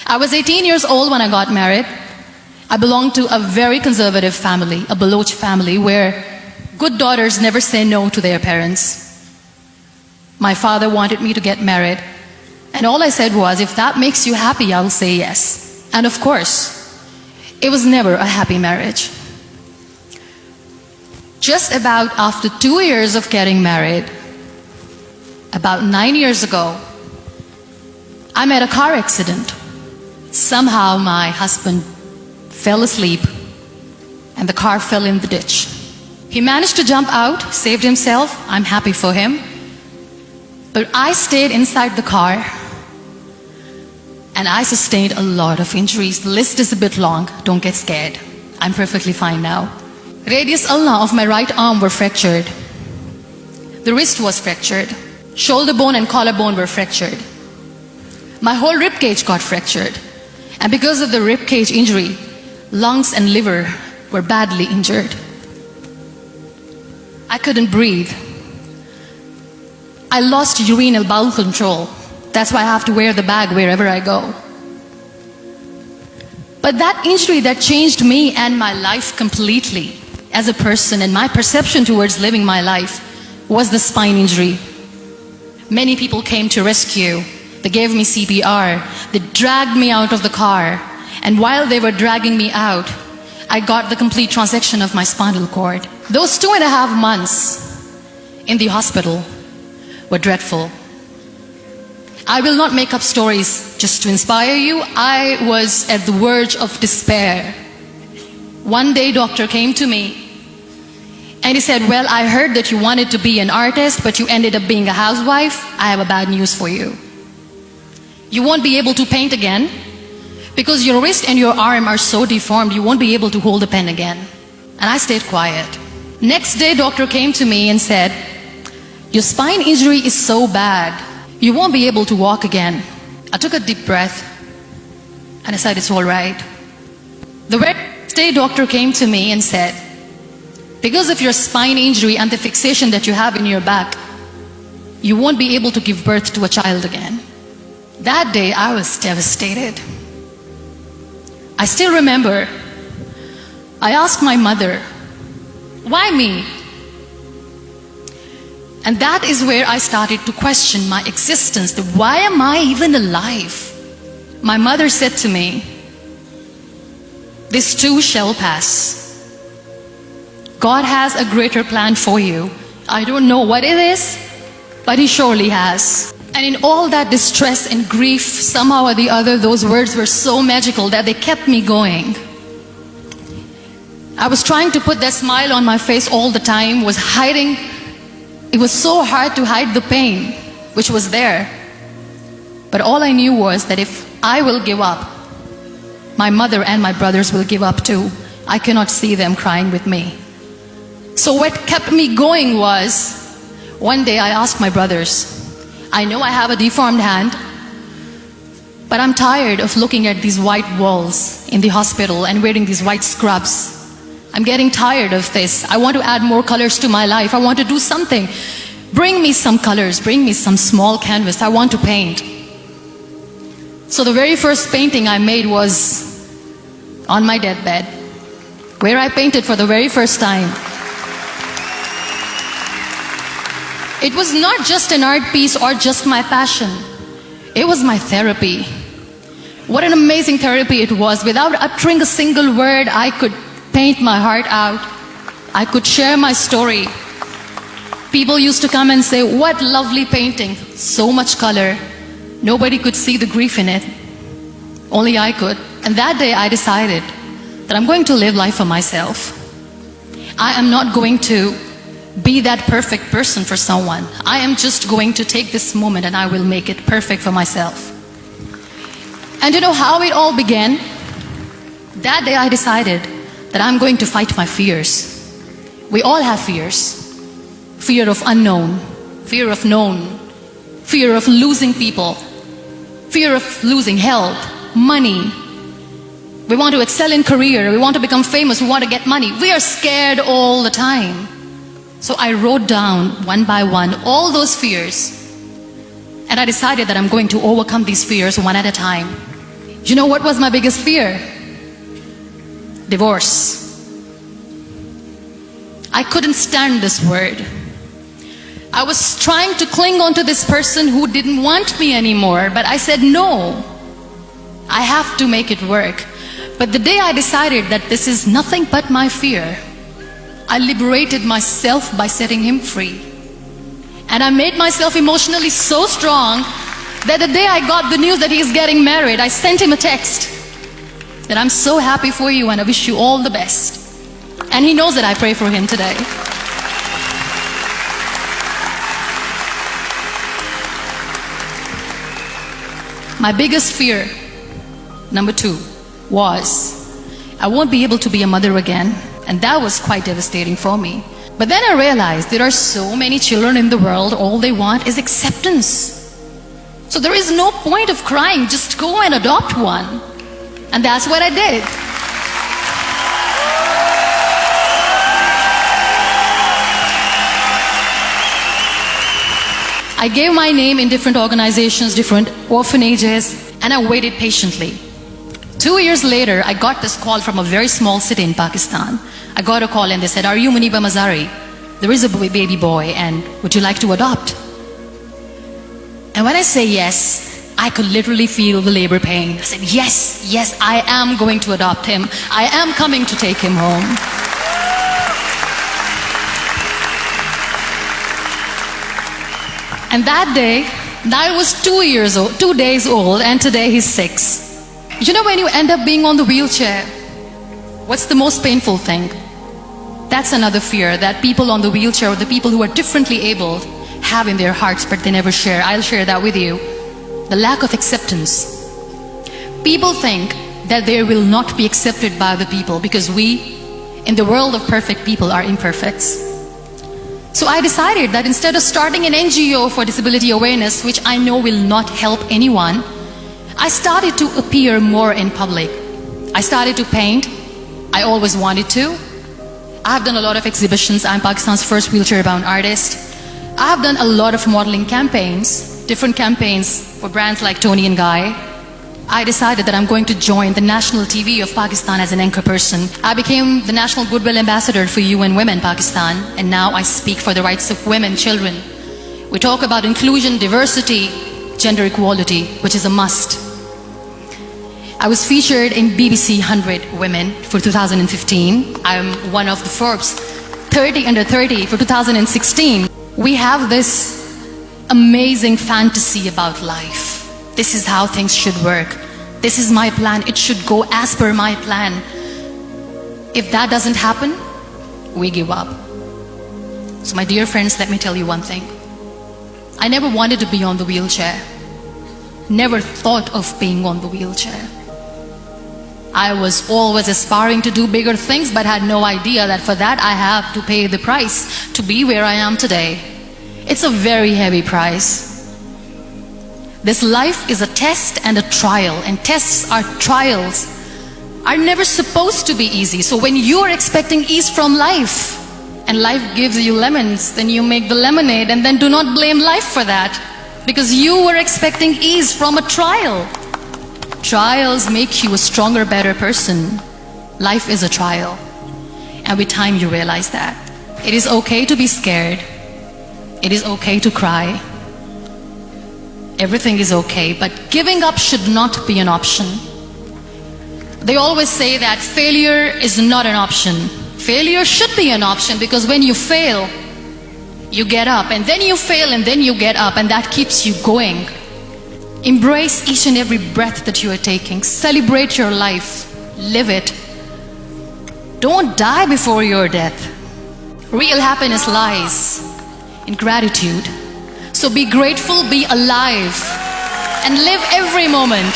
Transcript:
I was 18 years old when I got married. I belonged to a very conservative family, a Baloch family, where good daughters never say no to their parents. My father wanted me to get married, and all I said was, if that makes you happy, I'll say yes. And of course, it was never a happy marriage. Just about after 2 years of getting married, about 9 years ago, I met a car accident. Somehow my husband fell asleep and the car fell in the ditch. He managed to jump out, saved himself. I'm happy for him. But I stayed inside the car and I sustained a lot of injuries. The list is a bit long. Don't get scared. I'm perfectly fine now. Radius ulna of my right arm were fractured. The wrist was fractured. Shoulder bone and collarbone were fractured. My whole rib cage got fractured. And because of the rib cage injury, lungs and liver were badly injured. I couldn't breathe. I lost urinary bowel control. That's why I have to wear the bag wherever I go. But that injury that changed me and my life completely as a person and my perception towards living my life was the spine injury. Many people came to rescue. They gave me CPR. They dragged me out of the car. And while they were dragging me out, I got the complete transection of my spinal cord. Those 2.5 months in the hospital were dreadful. I will not make up stories just to inspire you. I was at the verge of despair. One day, doctor came to me and he said, well, I heard that you wanted to be an artist, but you ended up being a housewife. I have a bad news for you. You won't be able to paint again because your wrist and your arm are so deformed, you won't be able to hold a pen again. And I stayed quiet. Next day, doctor came to me and said, your spine injury is so bad, you won't be able to walk again. I took a deep breath and I said, it's all right. The very next day, doctor came to me and said, because of your spine injury and the fixation that you have in your back, you won't be able to give birth to a child again. That day, I was devastated. I still remember, I asked my mother, why me? And that is where I started to question my existence. Why am I even alive? My mother said to me, this too shall pass. God has a greater plan for you. I don't know what it is, but He surely has. And in all that distress and grief, somehow or the other, those words were so magical that they kept me going. I was trying to put that smile on my face all the time, was hiding. It was so hard to hide the pain, which was there. But all I knew was that if I will give up, my mother and my brothers will give up too. I cannot see them crying with me. So what kept me going was, one day I asked my brothers, I know I have a deformed hand, but I'm tired of looking at these white walls in the hospital and wearing these white scrubs. I'm getting tired of this. I want to add more colors to my life. I want to do something. Bring me some colors. Bring me some small canvas. I want to paint. So the very first painting I made was on my deathbed, where I painted for the very first time. It was not just an art piece or just my passion. It was my therapy. What an amazing therapy it was. Without uttering a single word, I could paint my heart out. I could share my story. People used to come and say, what lovely painting. So much color. Nobody could see the grief in it. Only I could. And that day I decided that I'm going to live life for myself. I am not going to be that perfect person for someone. I am just going to take this moment and I will make it perfect for myself. And you know how it all began? That day I decided that I'm going to fight my fears. We all have fears. Fear of unknown, fear of known, fear of losing people, fear of losing health, money. We want to excel in career, we want to become famous, we want to get money. We are scared all the time. So I wrote down one by one all those fears, and I decided that I'm going to overcome these fears one at a time. You know what was my biggest fear? Divorce. I couldn't stand this word. I was trying to cling on to this person who didn't want me anymore, but I said no. I have to make it work. But the day I decided that this is nothing but my fear, I liberated myself by setting him free. And I made myself emotionally so strong that the day I got the news that he's getting married, I sent him a text that I'm so happy for you and I wish you all the best. And he knows that I pray for him today. My biggest fear, number 2, was I won't be able to be a mother again. And that was quite devastating for me. But then I realized there are so many children in the world, all they want is acceptance. So there is no point of crying, just go and adopt one. And that's what I did. I gave my name in different organizations, different orphanages, and I waited patiently. 2 years later, I got this call from a very small city in Pakistan. I got a call and they said, "Are you muniba mazari? There is a baby boy and would you like to adopt?" And when I say yes, I could literally feel the labor pain. I said, yes, I am going to adopt him. I am coming to take him home. And that day, I was 2 days old, and today he's 6. You know, when you end up being on the wheelchair, what's the most painful thing? That's another fear that people on the wheelchair or the people who are differently abled have in their hearts, but they never share. I'll share that with you. The lack of acceptance. People think that they will not be accepted by the people because we, in the world of perfect people, are imperfects. So I decided that instead of starting an NGO for disability awareness, which I know will not help anyone, I started to appear more in public. I started to paint. I always wanted to. I've done a lot of exhibitions. I'm Pakistan's first wheelchair-bound artist. I've done a lot of modeling campaigns, different campaigns for brands like Tony and Guy. I decided that I'm going to join the national TV of Pakistan as an anchor person. I became the National Goodwill Ambassador for UN Women Pakistan, and now I speak for the rights of women, children. We talk about inclusion, diversity, gender equality, which is a must. I was featured in BBC 100 Women for 2015. I'm one of the Forbes 30 under 30 for 2016. We have this amazing fantasy about life. This is how things should work. This is my plan. It should go as per my plan. If that doesn't happen, we give up. So my dear friends, let me tell you one thing. I never wanted to be on the wheelchair. Never thought of being on the wheelchair. I was always aspiring to do bigger things, but had no idea that for that I have to pay the price to be where I am today. It's a very heavy price. This life is a test and a trial, and tests or trials are never supposed to be easy. So when you're expecting ease from life, and life gives you lemons, then you make the lemonade, and then do not blame life for that, because you were expecting ease from a trial. Trials make you a stronger, better person. Life is a trial. And with time you realize that. It is okay to be scared. It is okay to cry. Everything is okay, but giving up should not be an option. They always say that failure is not an option. Failure should be an option, because when you fail, you get up, and then you fail, and then you get up, and that keeps you going. Embrace each and every breath that you are taking. Celebrate your life. Live it. Don't die before your death. Real happiness lies in gratitude. So be grateful, be alive, and live every moment.